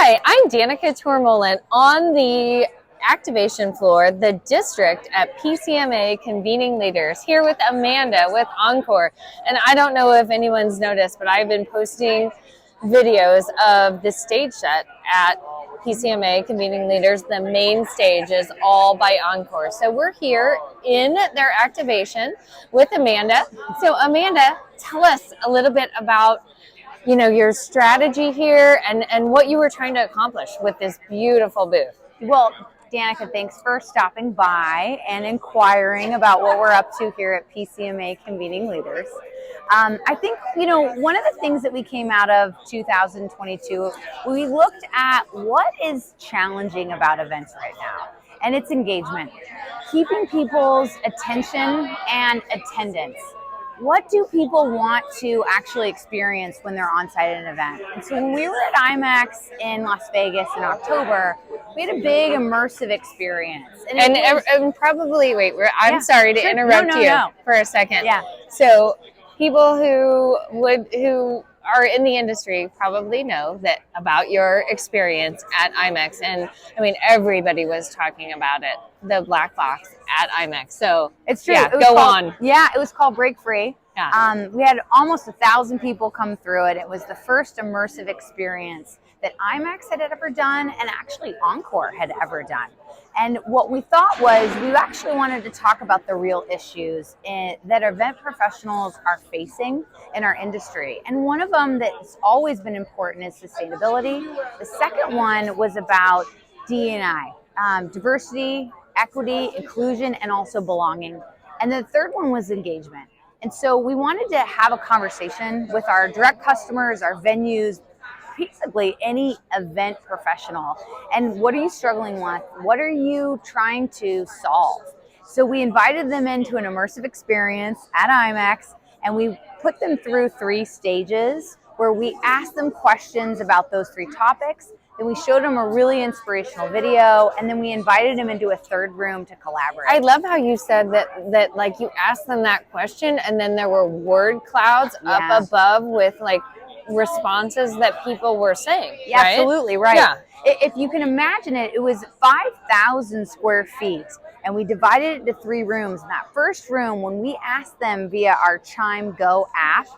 Hi, I'm Danica Tourmolin on the activation floor, the district at PCMA Convening Leaders, here with Amanda with Encore. And I don't know if anyone's noticed, but I've been posting videos of the stage set at PCMA Convening Leaders. The main stage is all by Encore. So we're here in their activation with Amanda. So Amanda, tell us a little bit about your strategy here and what you were trying to accomplish with this beautiful booth. Well, Danica, thanks for stopping by and inquiring about what we're up to here at PCMA Convening Leaders. I think, one of the things that we came out of 2022, we looked at what is challenging about events right now, and it's engagement, keeping people's attention and attendance. What do people want to actually experience when they're on site at an event? And so when we were at IMAX in Las Vegas in October, we had a big immersive experience. And probably, I'm sorry to interrupt you for a second. Yeah. So people who are in the industry probably know that about your experience at IMAX. And I mean, everybody was talking about it, the black box at IMAX. So it's true. Yeah, go on. Yeah, it was called Break Free. Yeah. We had almost 1,000 people come through it. It was the first immersive experience that IMAX had ever done, and actually Encore had ever done. And what we thought was we actually wanted to talk about the real issues that event professionals are facing in our industry. And one of them that's always been important is sustainability. The second one was about D&I, diversity, equity, inclusion, and also belonging. And the third one was engagement. And so we wanted to have a conversation with our direct customers, our venues, basically any event professional. And what are you struggling with? What are you trying to solve? So we invited them into an immersive experience at IMAX, and we put them through 3 stages where we asked them questions about those 3 topics. Then we showed them a really inspirational video, and then we invited them into a third room to collaborate. I love how you said that like you asked them that question, and then there were word clouds up above with like responses that people were saying. Yeah, right? Absolutely, right. Yeah. If you can imagine it, it was 5,000 square feet, and we divided it into 3 rooms. In that first room, when we asked them via our Chime Go app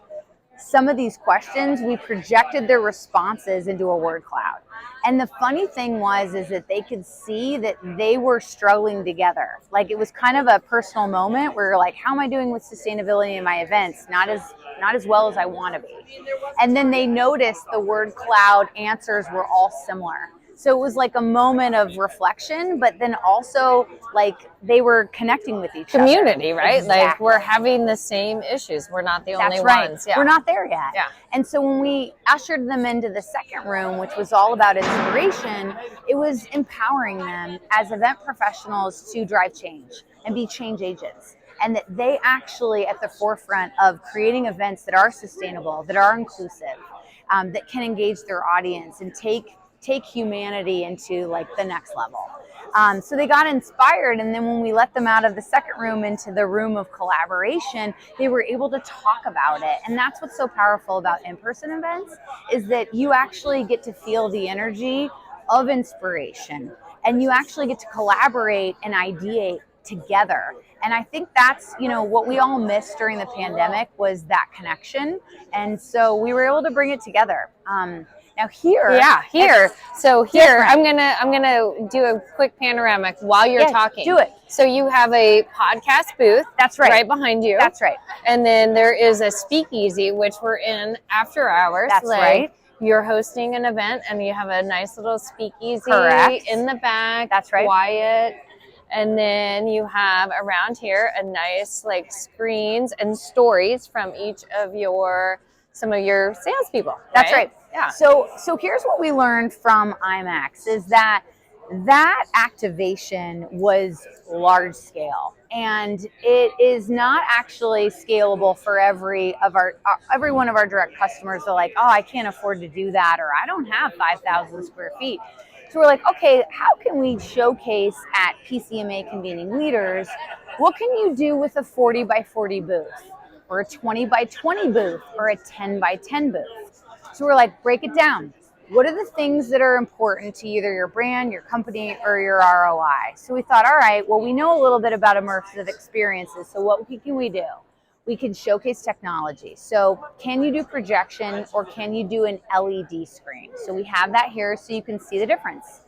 some of these questions, we projected their responses into a word cloud. And the funny thing is that they could see that they were struggling together. Like, it was kind of a personal moment where you're like, how am I doing with sustainability in my events? Not as well as I want to be. And then they noticed the word cloud answers were all similar. So it was like a moment of reflection, but then also like they were connecting with each other. Community, right? Exactly. Like we're having the same issues. We're not the only right. ones. Yeah. We're not there yet. Yeah. And so when we ushered them into the second room, which was all about inspiration, it was empowering them as event professionals to drive change and be change agents. And that they actually at the forefront of creating events that are sustainable, that are inclusive, that can engage their audience and take humanity into like the next level. So they got inspired, and then when we let them out of the second room into the room of collaboration, they were able to talk about it. And that's what's so powerful about in-person events, is that you actually get to feel the energy of inspiration, and you actually get to collaborate and ideate together. And I think that's, what we all missed during the pandemic was that connection. And so we were able to bring it together. Now here. So here, I'm gonna do a quick panoramic while you're talking. Do it. So you have a podcast booth. That's right. Right behind you. That's right. And then there is a speakeasy, which we're in after hours. That's right. You're hosting an event, and you have a nice little speakeasy in the back. That's right. Quiet. And then you have around here a nice like screens and stories from each of some of your salespeople. That's right. Yeah. So here's what we learned from IMAX is that activation was large scale, and it is not actually scalable for every one of our direct customers. They're like, oh, I can't afford to do that, or I don't have 5,000 square feet. So we're like, okay, how can we showcase at PCMA Convening Leaders? What can you do with a 40 by 40 booth, or a 20 by 20 booth, or a 10 by 10 booth? So we're like, break it down. what are the things that are important to either your brand, your company, or your ROI? So we thought, all right, well, we know a little bit about immersive experiences. So what can we do? We can showcase technology. So can you do projection or can you do an LED screen? So we have that here so you can see the difference.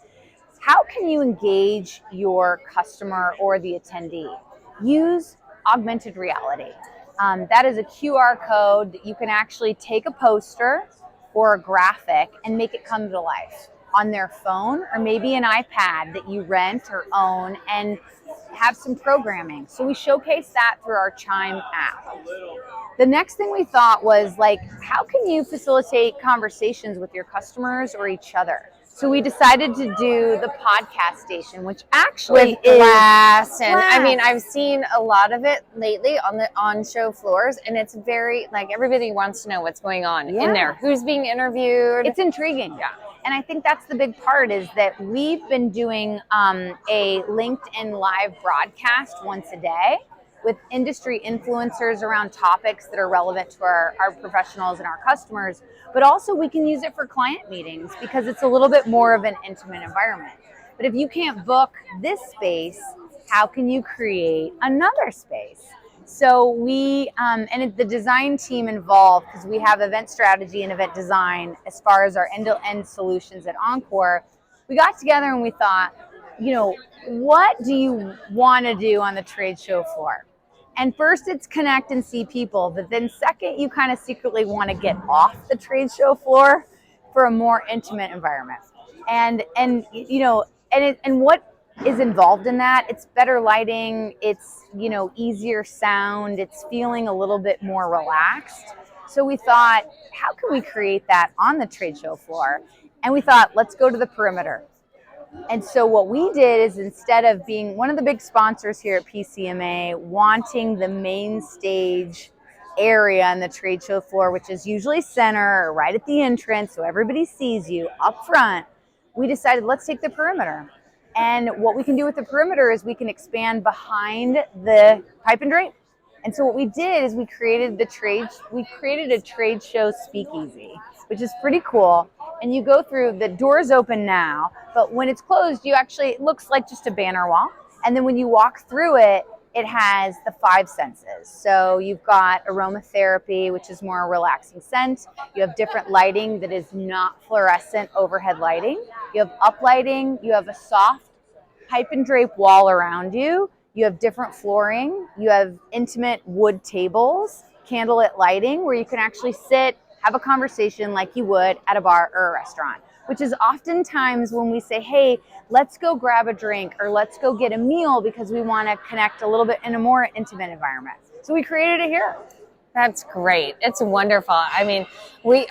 How can you engage your customer or the attendee? Use augmented reality. That is a QR code that you can actually take a poster or a graphic and make it come to life on their phone or maybe an iPad that you rent or own and have some programming. So we showcase that through our Chime app. The next thing we thought was like, how can you facilitate conversations with your customers or each other? So we decided to do the podcast station, which actually with glass, and I mean, I've seen a lot of it lately on show floors, and it's very like everybody wants to know what's going on in there, who's being interviewed. It's intriguing. Yeah. And I think that's the big part is that we've been doing a LinkedIn live broadcast once a day with industry influencers around topics that are relevant to our professionals and our customers, but also we can use it for client meetings because it's a little bit more of an intimate environment. But if you can't book this space, how can you create another space? So we, and the design team involved, because we have event strategy and event design as far as our end-to-end solutions at Encore, we got together and we thought, you know, what do you want to do on the trade show floor? And first it's connect and see people, but then second, you kind of secretly want to get off the trade show floor for a more intimate environment. And you know, and what is involved in that? It's better lighting, it's, you know, easier sound, it's feeling a little bit more relaxed. So we thought, how can we create that on the trade show floor? And we thought, let's go to the perimeter. And so what we did is instead of being one of the big sponsors here at PCMA, wanting the main stage area on the trade show floor, which is usually center or right at the entrance so everybody sees you up front, we decided let's take the perimeter. And what we can do with the perimeter is we can expand behind the pipe and drape. And so what we did is we created a trade show speakeasy, which is pretty cool. And you go through, the door's open now, but when it's closed, it looks like just a banner wall. And then when you walk through it, it has the 5 senses. So you've got aromatherapy, which is more a relaxing scent. You have different lighting that is not fluorescent overhead lighting. You have uplighting. You have a soft pipe and drape wall around you. You have different flooring. You have intimate wood tables, candlelit lighting, where you can actually sit, have a conversation like you would at a bar or a restaurant, which is oftentimes when we say, hey, let's go grab a drink or let's go get a meal because we want to connect a little bit in a more intimate environment. So we created it here. That's great. It's wonderful. I mean,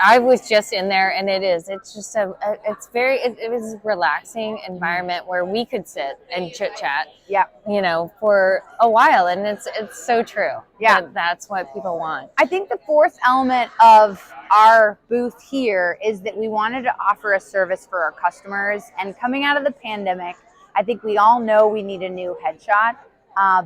I was just in there, and it's just it was a relaxing environment where we could sit and chit chat. Yeah. You know, for a while, and it's so true. Yeah, that's what people want. I think the fourth element of our booth here is that we wanted to offer a service for our customers. And coming out of the pandemic, I think we all know we need a new headshot.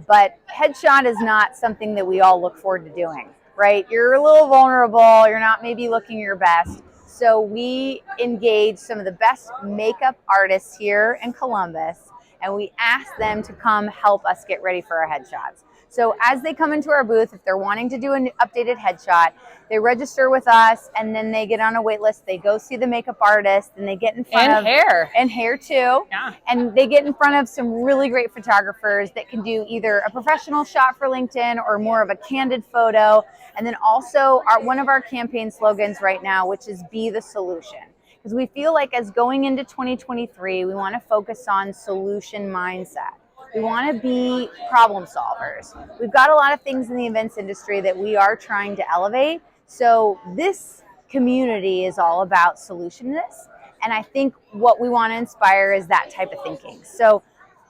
But headshot is not something that we all look forward to doing. Right? You're a little vulnerable. You're not maybe looking your best. So we engage some of the best makeup artists here in Columbus, and we ask them to come help us get ready for our headshots. So as they come into our booth, if they're wanting to do an updated headshot, they register with us, and then they get on a wait list. They go see the makeup artist, and they get in front of hair too. Yeah. And they get in front of some really great photographers that can do either a professional shot for LinkedIn or more of a candid photo. And then also one of our campaign slogans right now, which is "Be the Solution." Because we feel like as going into 2023, we want to focus on solution mindset. We want to be problem solvers. We've got a lot of things in the events industry that we are trying to elevate. So this community is all about solutionness. And I think what we want to inspire is that type of thinking. So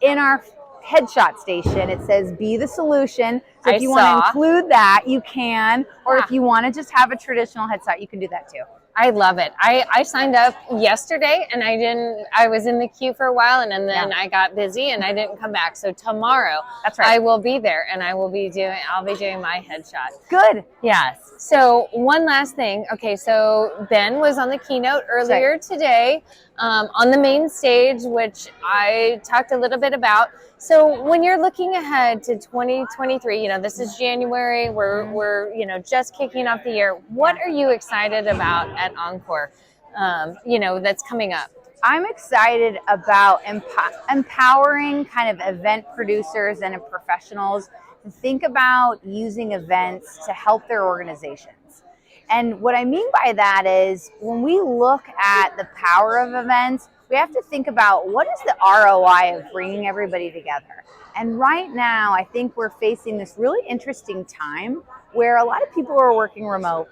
in our headshot station, it says "Be the Solution." So if you want to include that, you can. Or if you want to just have a traditional headshot, you can do that too. I love it. I signed up yesterday and I was in the queue for a while and then I got busy and I didn't come back. So tomorrow That's right. I will be there and I'll be doing my headshot. Good. Yes. So one last thing. Okay. So Ben was on the keynote earlier today on the main stage, which I talked a little bit about. So when you're looking ahead to 2023, this is January, we're just kicking off the year. What are you excited about at Encore, that's coming up? I'm excited about empowering kind of event producers and professionals to think about using events to help their organizations. And what I mean by that is when we look at the power of events, we have to think about what is the ROI of bringing everybody together. And right now, I think we're facing this really interesting time where a lot of people are working remote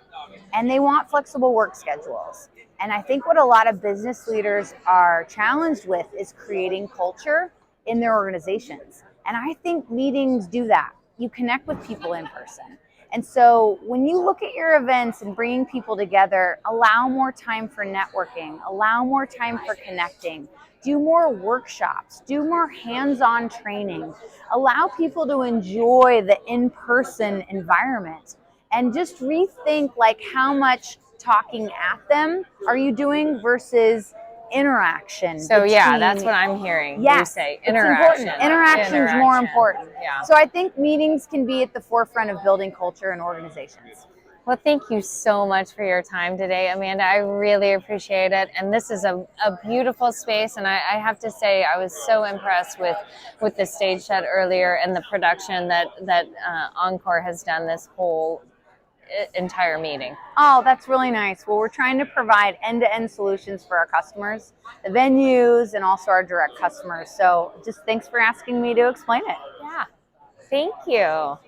and they want flexible work schedules. And I think what a lot of business leaders are challenged with is creating culture in their organizations. And I think meetings do that. You connect with people in person. And so when you look at your events and bringing people together, allow more time for networking, allow more time for connecting, do more workshops, do more hands-on training, allow people to enjoy the in-person environment, and just rethink like how much talking at them are you doing versus interaction. So that's what I'm hearing you say. Interaction. Interaction is more important. Yeah. So I think meetings can be at the forefront of building culture in organizations. Well, thank you so much for your time today, Amanda. I really appreciate it. And this is a beautiful space. And I have to say, I was so impressed with the stage set earlier and the production that Encore has done this whole entire meeting. Oh, that's really nice. Well, we're trying to provide end-to-end solutions for our customers, the venues, and also our direct customers. So just thanks for asking me to explain it. Yeah. Thank you.